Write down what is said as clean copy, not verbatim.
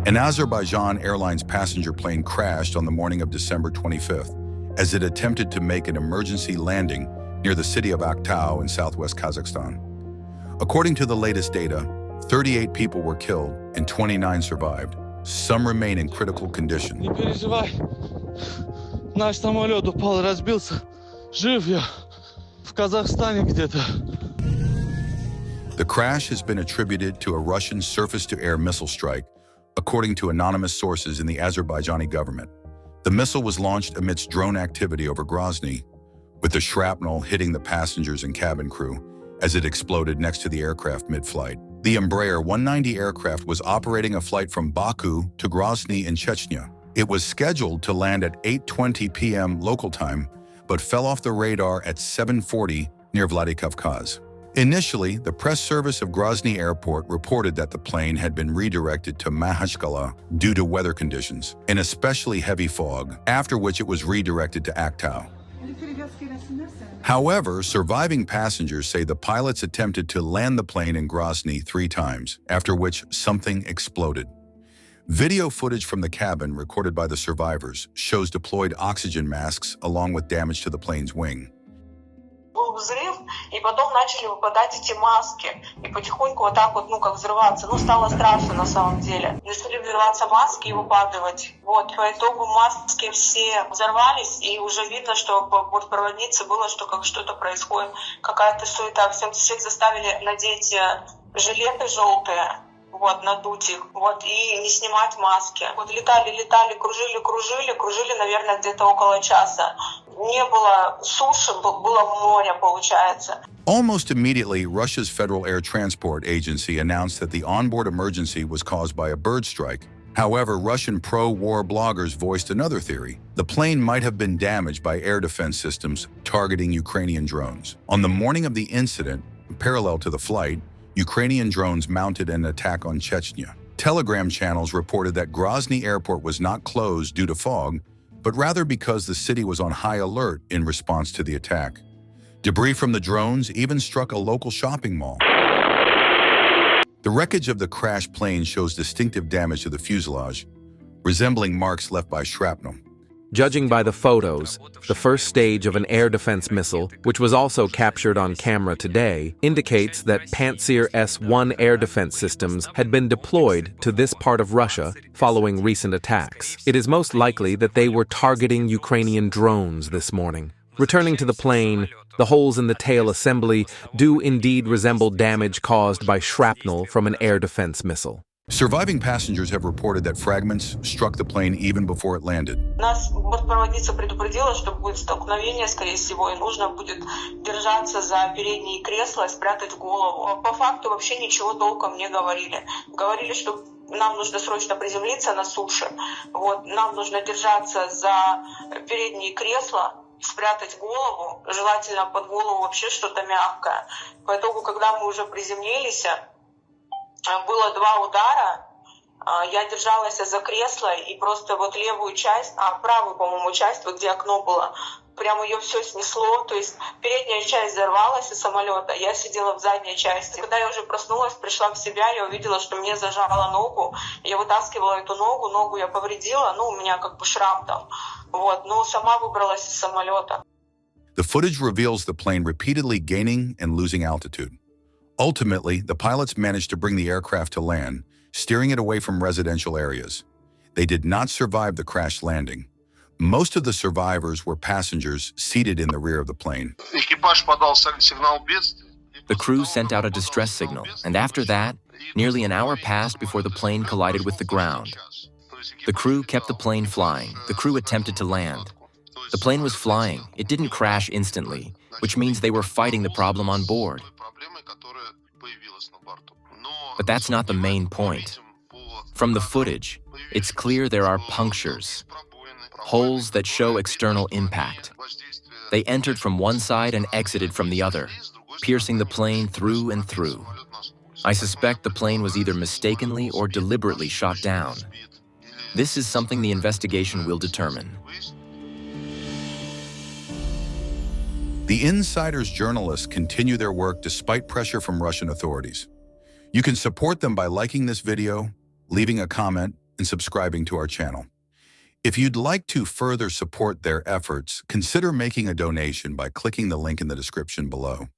An Azerbaijan Airlines passenger plane crashed on the morning of December 25th as it attempted to make an emergency landing near the city of Aktau in southwest Kazakhstan. According to the latest data, 38 people were killed and 29 survived. Some remain in critical condition. Не переживай. Наш самолет упал, разбился. Жив я. В Казахстане где-то. The crash has been attributed to a Russian surface-to-air missile strike, according to anonymous sources in the Azerbaijani government. The missile was launched amidst drone activity over Grozny, with the shrapnel hitting the passengers and cabin crew as it exploded next to the aircraft mid-flight. The Embraer 190 aircraft was operating a flight from Baku to Grozny in Chechnya. It was scheduled to land at 8:20 p.m. local time, but fell off the radar at 7:40 near Vladikavkaz. Initially, the press service of Grozny Airport reported that the plane had been redirected to Makhachkala due to weather conditions, an especially heavy fog, after which it was redirected to Aktau. However, surviving passengers say the pilots attempted to land the plane in Grozny 3 times, after which something exploded. Video footage from the cabin recorded by the survivors shows deployed oxygen masks along with damage to the plane's wing. Был взрыв, и потом начали выпадать эти маски. И потихоньку вот так вот, как взрываться. Стало страшно на самом деле. Начали взрываться маски и выпадывать. Вот, по итогу маски все взорвались, и уже видно, что по бортпроводнице было, что как что-то происходит, какая-то суета. Всех заставили надеть жилеты желтые, надуть их, и не снимать маски. Летали, кружили, наверное, где-то около часа. Не было суши, было море, получается. Almost immediately, Russia's Federal Air Transport Agency announced that the onboard emergency was caused by a bird strike. However, Russian pro-war bloggers voiced another theory. The plane might have been damaged by air defense systems targeting Ukrainian drones. On the morning of the incident, parallel to the flight, Ukrainian drones mounted an attack on Chechnya. Telegram channels reported that Grozny airport was not closed due to fog, but rather because the city was on high alert in response to the attack. Debris from the drones even struck a local shopping mall. The wreckage of the crashed plane shows distinctive damage to the fuselage, resembling marks left by shrapnel. Judging by the photos, the first stage of an air defense missile, which was also captured on camera today, indicates that Pantsir S-1 air defense systems had been deployed to this part of Russia following recent attacks. It is most likely that they were targeting Ukrainian drones this morning. Returning to the plane, the holes in the tail assembly do indeed resemble damage caused by shrapnel from an air defense missile. Surviving passengers have reported that fragments struck the plane even before it landed. Нас бортпроводница предупредила, что будет столкновение, скорее всего, и нужно будет держаться за передние кресла и спрятать голову. По факту вообще ничего толком не говорили. Говорили, что нам нужно срочно приземлиться на суше. Нам нужно держаться за передние кресла, спрятать голову, желательно под голову вообще что-то мягкое. По итогу, когда мы уже приземлились, было 2 удара, я держалась за кресло, и просто левую часть, правую, по-моему, часть, где окно было, прямо ее все снесло, то есть передняя часть взорвалась из самолета, я сидела в задней части. Когда я уже проснулась, пришла в себя, я увидела, что мне зажало ногу, я вытаскивала эту ногу я повредила, у меня шрам там, сама выбралась из самолета. The footage reveals the plane repeatedly gaining and losing altitude. Ultimately, the pilots managed to bring the aircraft to land, steering it away from residential areas. They did not survive the crash landing. Most of the survivors were passengers seated in the rear of the plane. The crew sent out a distress signal, and after that, nearly an hour passed before the plane collided with the ground. The crew kept the plane flying. The crew attempted to land. The plane was flying. It didn't crash instantly, which means they were fighting the problem on board. But that's not the main point. From the footage, it's clear there are punctures, holes that show external impact. They entered from one side and exited from the other, piercing the plane through and through. I suspect the plane was either mistakenly or deliberately shot down. This is something the investigation will determine. The Insider's journalists continue their work despite pressure from Russian authorities. You can support them by liking this video, leaving a comment, and subscribing to our channel. If you'd like to further support their efforts, consider making a donation by clicking the link in the description below.